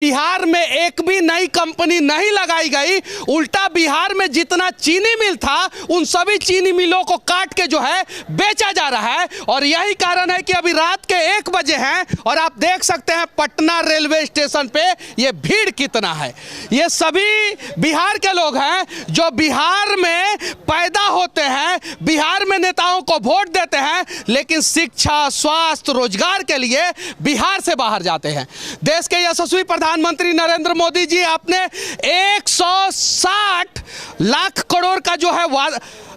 बिहार में एक भी नई कंपनी नहीं लगाई गई, उल्टा बिहार में जितना चीनी मिल था उन सभी चीनी मिलों को काट के जो है बेचा जा रहा है। और यही कारण है कि अभी रात के 1 बजे हैं और आप देख सकते हैं पटना रेलवे स्टेशन पे ये भीड़ कितना है। ये सभी बिहार के लोग हैं जो बिहार में पैदा होते हैं, बिहार में नेताओं को वोट देते हैं, लेकिन शिक्षा, स्वास्थ्य, रोजगार के लिए बिहार से बाहर जाते हैं। देश के यशस्वी प्रधानमंत्री नरेंद्र मोदी जी आपने 160 लाख करोड़ का जो है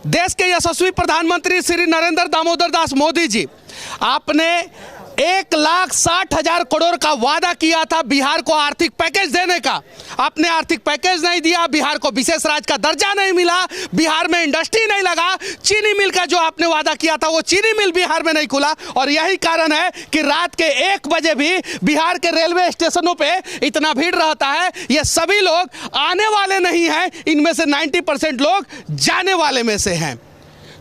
देश के यशस्वी प्रधानमंत्री श्री नरेंद्र दामोदर दास मोदी जी आपने 1,60,000 करोड़ का वादा किया था बिहार को आर्थिक पैकेज देने का। आपने आर्थिक पैकेज नहीं दिया, बिहार को विशेष राज्य का दर्जा नहीं मिला, बिहार में इंडस्ट्री नहीं लगा, चीनी मिल का जो आपने वादा किया था वो चीनी मिल बिहार में नहीं खुला। और यही कारण है कि रात के 1 बजे भी बिहार के रेलवे स्टेशनों पे इतना भीड़ रहता है। ये सभी लोग आने वाले नहीं हैं, इनमें से 90% लोग जाने वाले में से हैं।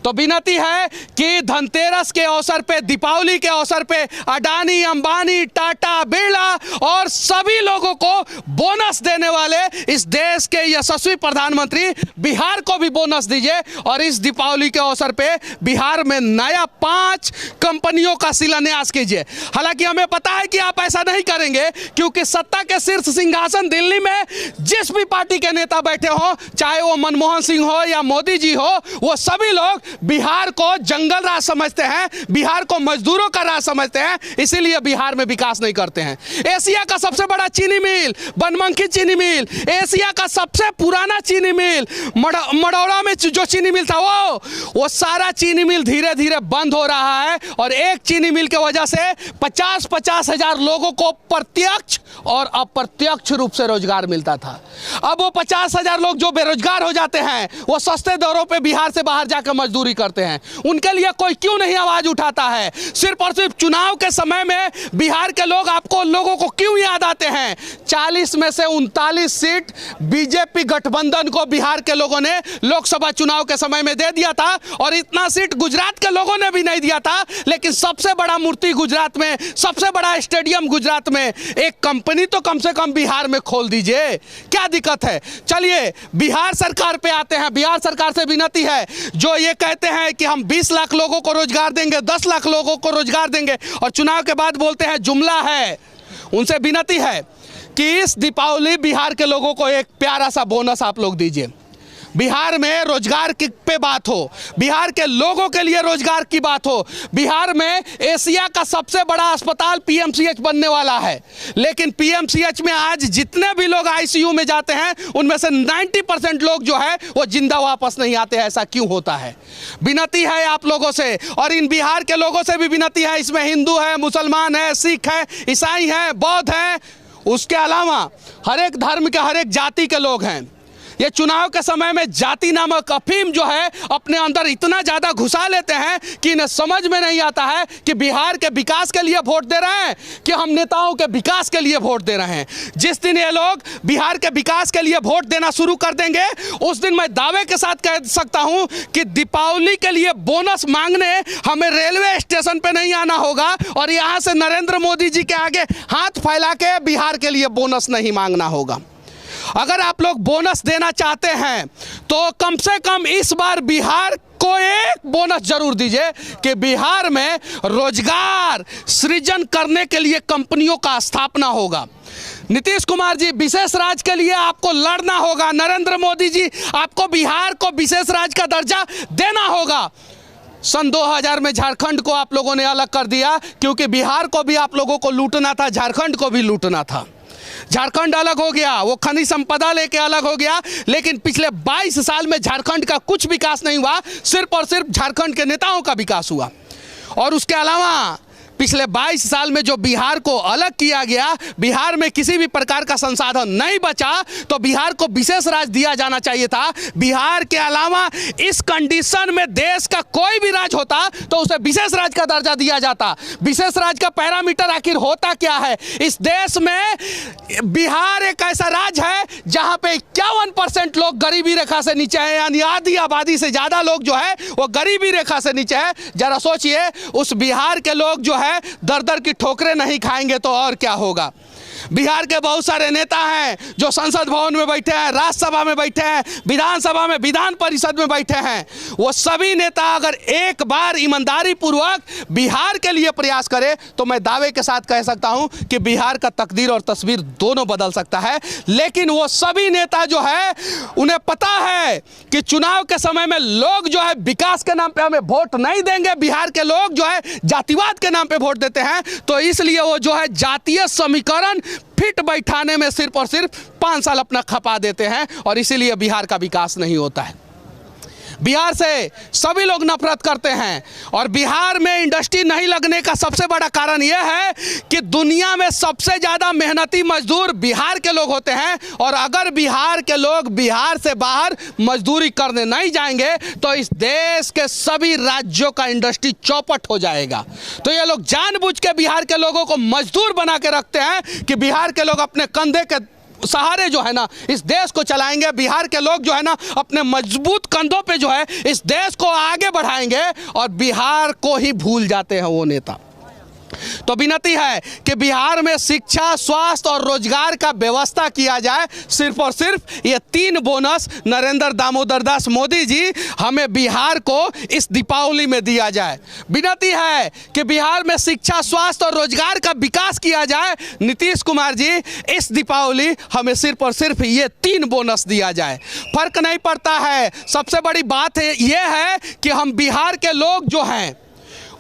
तो विनती है कि धनतेरस के अवसर पे, दीपावली के अवसर पे अडानी, अंबानी, टाटा, बिरला और सभी लोगों को बोनस देने वाले इस देश के यशस्वी प्रधानमंत्री बिहार को भी बोनस दीजिए। और इस दीपावली के अवसर पे बिहार में नया 5 कंपनियों का शिलान्यास कीजिए। हालांकि हमें पता है कि आप ऐसा नहीं करेंगे, क्योंकि सत्ता के शीर्ष सिंहासन दिल्ली में जिस भी पार्टी के नेता बैठे हो, चाहे वो मनमोहन सिंह हो या मोदी जी हो, वो सभी लोग बिहार को जंगल राज समझते हैं, बिहार को मजदूरों का राज समझते हैं, इसीलिए बिहार में विकास नहीं करते हैं। एशिया का सबसे बड़ा चीनी मिल बनमनखी चीनी मिल, एशिया का सबसे पुराना चीनी मिल मढ़ौरा में जो चीनी मिल था वो सारा चीनी मिल धीरे धीरे बंद हो रहा है। और एक चीनी मिल की वजह से 50-50 हजार लोगों को प्रत्यक्ष और अप्रत्यक्ष रूप से रोजगार मिलता था। अब वो 50 हजार लोग जो बेरोजगार हो जाते हैं, वो सस्ते दरों पे बिहार से बाहर जाकर मजदूरी करते हैं। उनके लिए कोई क्यों नहीं आवाज उठाता है? सिर्फ और सिर्फ चुनाव के समय में बिहार के लोग आपको लोगों को क्यों याद आते हैं? 40 में से 39 सीट बीजेपी गठबंधन को बिहार के लोगों ने लोकसभा चुनाव के समय में दे दिया था, और इतना सीट गुजरात के लोगों ने भी नहीं दिया था। लेकिन सबसे बड़ा मूर्ति गुजरात में, सबसे बड़ा स्टेडियम गुजरात में, एक कंपनी तो कम से कम बिहार में खोल दीजिए। क्या दिक्कत है? चलिए बिहार सरकार पे आते हैं। बिहार सरकार से विनती है, जो ये कहते हैं कि हम 20 लाख लोगों को रोजगार देंगे, 10 लाख लोगों को रोजगार देंगे, और चुनाव के बाद बोलते हैं जुमला है, उनसे विनती है कि इस दीपावली बिहार के लोगों को एक प्यारा सा बोनस आप लोग दीजिए। बिहार में रोजगार की पे बात हो, बिहार के लोगों के लिए रोजगार की बात हो। बिहार में एशिया का सबसे बड़ा अस्पताल पीएमसीएच बनने वाला है, लेकिन पीएमसीएच में आज जितने भी लोग आईसीयू में जाते हैं, उनमें से 90% लोग जो है वो जिंदा वापस नहीं आते हैं। ऐसा क्यों होता है? विनती है आप लोगों से, और इन बिहार के लोगों से भी विनती है। इसमें हिंदू है, मुसलमान है, सिख है, ईसाई है, बौद्ध है, उसके अलावा हर एक धर्म के, हर एक जाति के लोग हैं। ये चुनाव के समय में जाति नामक अफीम जो है अपने अंदर इतना ज़्यादा घुसा लेते हैं कि इन्हें समझ में नहीं आता है कि बिहार के विकास के लिए वोट दे रहे हैं कि हम नेताओं के विकास के लिए वोट दे रहे हैं। जिस दिन ये लोग बिहार के विकास के लिए वोट देना शुरू कर देंगे, उस दिन मैं दावे के साथ कह सकता हूं कि दीपावली के लिए बोनस मांगने हमें रेलवे स्टेशन पे नहीं आना होगा, और यहां से नरेंद्र मोदी जी के आगे हाथ फैला के बिहार के लिए बोनस नहीं मांगना होगा। अगर आप लोग बोनस देना चाहते हैं तो कम से कम इस बार बिहार को एक बोनस जरूर दीजिए कि बिहार में रोजगार सृजन करने के लिए कंपनियों का स्थापना होगा। नीतीश कुमार जी, विशेष राज्य के लिए आपको लड़ना होगा। नरेंद्र मोदी जी, आपको बिहार को विशेष राज्य का दर्जा देना होगा। सन 2000 में झारखंड को आप लोगों ने अलग कर दिया, क्योंकि बिहार को भी आप लोगों को लूटना था, झारखंड को भी लूटना था। झारखंड अलग हो गया, वो खनिज संपदा लेके अलग हो गया, लेकिन पिछले 22 साल में झारखंड का कुछ विकास नहीं हुआ। सिर्फ और सिर्फ झारखंड के नेताओं का विकास हुआ। और उसके अलावा पिछले 22 साल में जो बिहार को अलग किया गया, बिहार में किसी भी प्रकार का संसाधन नहीं बचा, तो बिहार को विशेष राज्य दिया जाना चाहिए था। बिहार के अलावा इस कंडीशन में देश का कोई भी राज्य होता तो उसे विशेष राज्य का दर्जा दिया जाता। विशेष राज्य का पैरामीटर आखिर होता क्या है? इस देश में बिहार एक ऐसा राज्य है जहां पे 51% लोग गरीबी रेखा से नीचे है, यानी आधी आबादी से ज्यादा लोग जो है वो गरीबी रेखा से नीचे है। जरा सोचिए, उस बिहार के लोग जो है दर दर की ठोकरें नहीं खाएंगे तो और क्या होगा। बिहार के बहुत सारे नेता हैं जो संसद भवन में बैठे हैं, राज्यसभा में बैठे हैं, विधानसभा में, विधान परिषद में बैठे हैं। वो सभी नेता अगर एक बार ईमानदारी पूर्वक बिहार के लिए प्रयास करे तो मैं दावे के साथ कह सकता हूं कि बिहार का तकदीर और तस्वीर दोनों बदल सकता है। लेकिन वो सभी नेता जो है उन्हें पता है कि चुनाव के समय में लोग जो है विकास के नाम पे हमें वोट नहीं देंगे, बिहार के लोग जो है जातिवाद के नाम पे वोट देते हैं, तो इसलिए वो जो है जातीय समीकरण फिट बैठाने में सिर्फ और सिर्फ 5 साल अपना खपा देते हैं और इसीलिए बिहार का विकास नहीं होता है। बिहार से सभी लोग नफरत करते हैं और बिहार में इंडस्ट्री नहीं लगने का सबसे बड़ा कारण यह है कि दुनिया में सबसे ज़्यादा मेहनती मजदूर बिहार के लोग होते हैं और अगर बिहार के लोग बिहार से बाहर मजदूरी करने नहीं जाएंगे तो इस देश के सभी राज्यों का इंडस्ट्री चौपट हो जाएगा। तो ये लोग जानबूझ के बिहार के लोगों को मजदूर बना के रखते हैं कि बिहार के लोग अपने कंधे के सहारे जो है ना इस देश को चलाएंगे, बिहार के लोग जो है ना अपने मजबूत कंधों पे जो है इस देश को आगे बढ़ाएंगे और बिहार को ही भूल जाते हैं वो नेता। तो विनती है कि बिहार में शिक्षा, स्वास्थ्य और रोजगार का व्यवस्था किया जाए। सिर्फ और सिर्फ ये 3 बोनस नरेंद्र दामोदर दास मोदी जी हमें बिहार को इस दीपावली में दिया जाए। विनती है कि बिहार में शिक्षा, स्वास्थ्य और रोजगार का विकास किया जाए। नीतीश कुमार जी इस दीपावली हमें सिर्फ और सिर्फ ये 3 बोनस दिया जाए। फर्क नहीं पड़ता है। सबसे बड़ी बात ये है कि हम बिहार के लोग जो हैं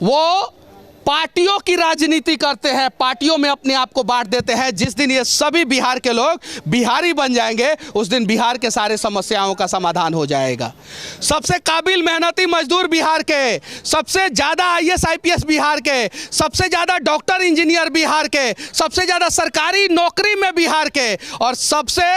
वो पार्टियों की राजनीति करते हैं, पार्टियों में अपने आप को बांट देते हैं। जिस दिन ये सभी बिहार के लोग बिहारी बन जाएंगे उस दिन बिहार के सारे समस्याओं का समाधान हो जाएगा। सबसे काबिल मेहनती मजदूर बिहार के, सबसे ज़्यादा IAS IPS बिहार के, सबसे ज़्यादा डॉक्टर इंजीनियर बिहार के, सबसे ज़्यादा सरकारी नौकरी में बिहार के और सबसे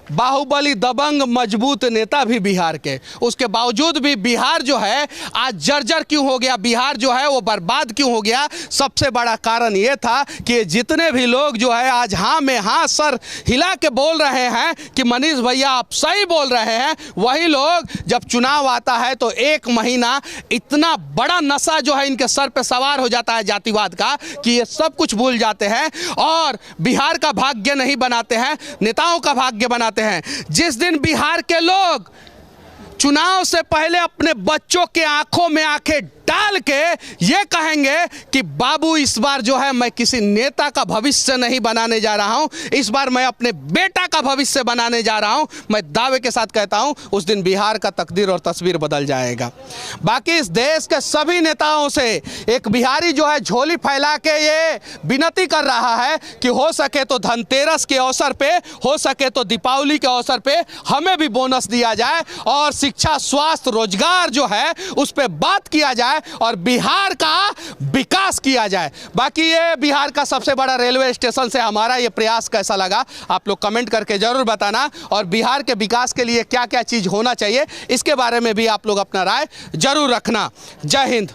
बाहुबली दबंग मजबूत नेता भी बिहार के। उसके बावजूद भी बिहार जो है आज जर्जर क्यों हो गया, बिहार जो है वो बर्बाद क्यों हो गया? सबसे बड़ा कारण ये था कि जितने भी लोग जो है आज हाँ में हाँ सर हिला के बोल रहे हैं कि मनीष भैया आप सही बोल रहे हैं, वही लोग जब चुनाव आता है तो 1 महीना इतना बड़ा नशा जो है इनके सर पे सवार हो जाता है जातिवाद का कि ये सब कुछ भूल जाते हैं और बिहार का भाग्य नहीं बनाते हैं, नेताओं का भाग्य बनाते हैं। जिस दिन बिहार के लोग चुनाव से पहले अपने बच्चों के आंखों में आंखें डाल के ये कहेंगे कि बाबू इस बार जो है मैं किसी नेता का भविष्य नहीं बनाने जा रहा हूं, इस बार मैं अपने बेटा का भविष्य बनाने जा रहा हूं, मैं दावे के साथ कहता हूं उस दिन बिहार का तकदीर और तस्वीर बदल जाएगा। बाकी इस देश के सभी नेताओं से एक बिहारी जो है झोली फैला के ये विनती कर रहा है कि हो सके तो धनतेरस के अवसर पे, हो सके तो दीपावली के अवसर पे हमें भी बोनस दिया जाए और शिक्षा, स्वास्थ्य, रोजगार जो है उस पर बात किया जाए और बिहार का विकास किया जाए। बाकी ये बिहार का सबसे बड़ा रेलवे स्टेशन से हमारा ये प्रयास कैसा लगा आप लोग कमेंट करके जरूर बताना और बिहार के विकास के लिए क्या क्या चीज़ होना चाहिए इसके बारे में भी आप लोग अपना राय जरूर रखना। जय हिंद।